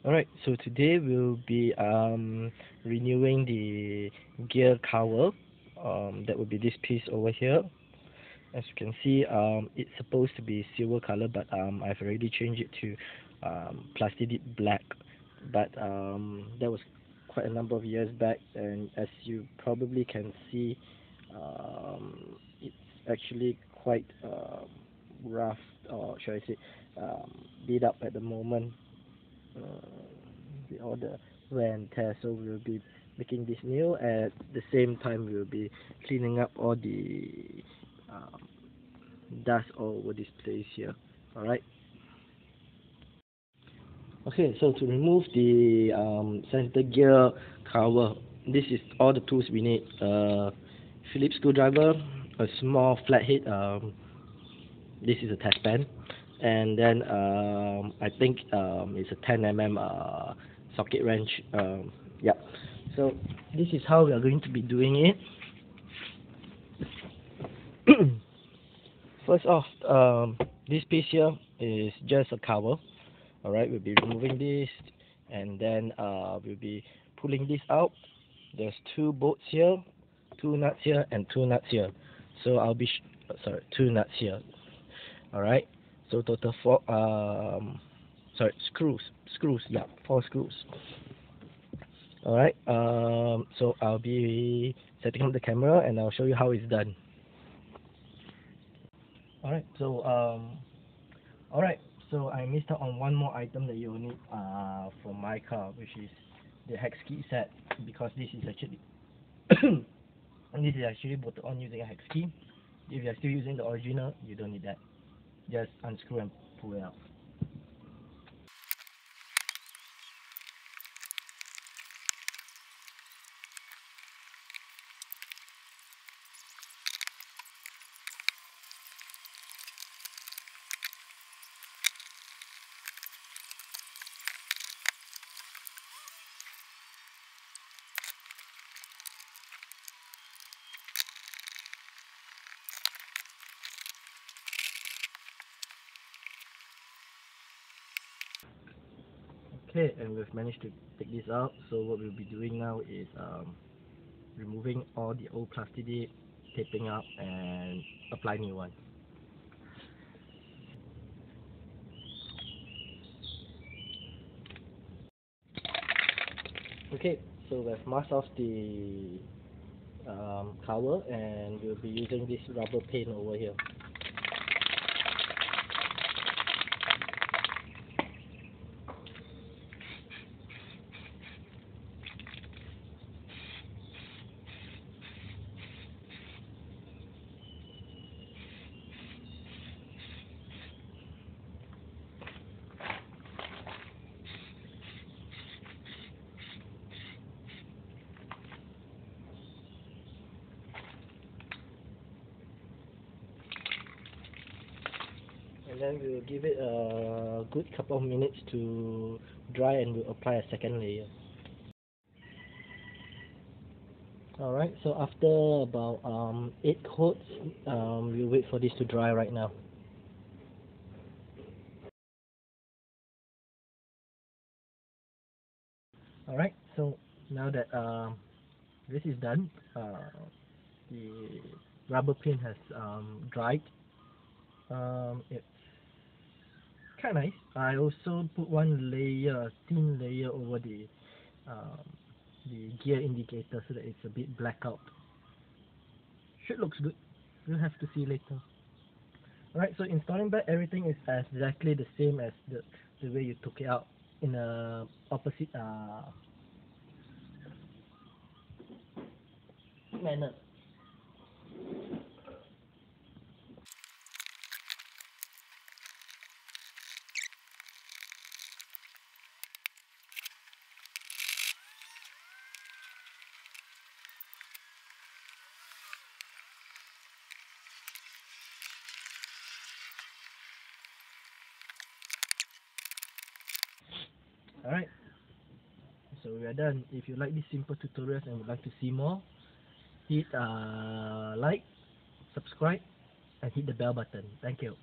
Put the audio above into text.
Alright, so today we'll be renewing the gear cowl. That would be this piece over here. As you can see, it's supposed to be silver color, but I've already changed it to plastic black. But that was quite a number of years back, and as you probably can see, it's actually quite rough, or should I say, beat up at the moment. All the wear and tear, so we'll be making this new. At the same time, we'll be cleaning up all the dust all over this place here. Alright. Okay, so to remove the center gear cover, this is all the tools we need. Phillips screwdriver, a small flathead, this is a test pen, and then I think it's a 10 mm socket wrench. Yeah, so this is how we are going to be doing it. First off, this piece here is just a cover. Alright, we'll be removing this, and then we'll be pulling this out. There's two bolts here, two nuts here, and two nuts here. So I'll be two nuts here. Alright, so total four screws, yeah, 4 screws. Alright, so I'll be setting up the camera and I'll show you how it's done. Alright, so I missed out on one more item that you'll need for my car, which is the hex key set, because this is actually bolted on using a hex key. If you're still using the original, you don't need that. Just unscrew and pull it out. Okay, and we've managed to take this out. So what we'll be doing now is removing all the old plastic, taping up, and apply new one. Okay, so we've masked off the cover, and we'll be using this rubber paint over here. And then we'll give it a good couple of minutes to dry, and we'll apply a second layer. Alright, so after about 8 coats, we'll wait for this to dry right now. Alright, so now that this is done, the rubber paint has dried. It's kind of nice. I also put one layer, thin layer over the gear indicator so that it's a bit black out. Should looks good. We'll have to see later. Alright, so installing back everything is exactly the same as the way you took it out, in a opposite manner. Alright, so we are done. If you like these simple tutorials and would like to see more, hit like, subscribe, and hit the bell button. Thank you.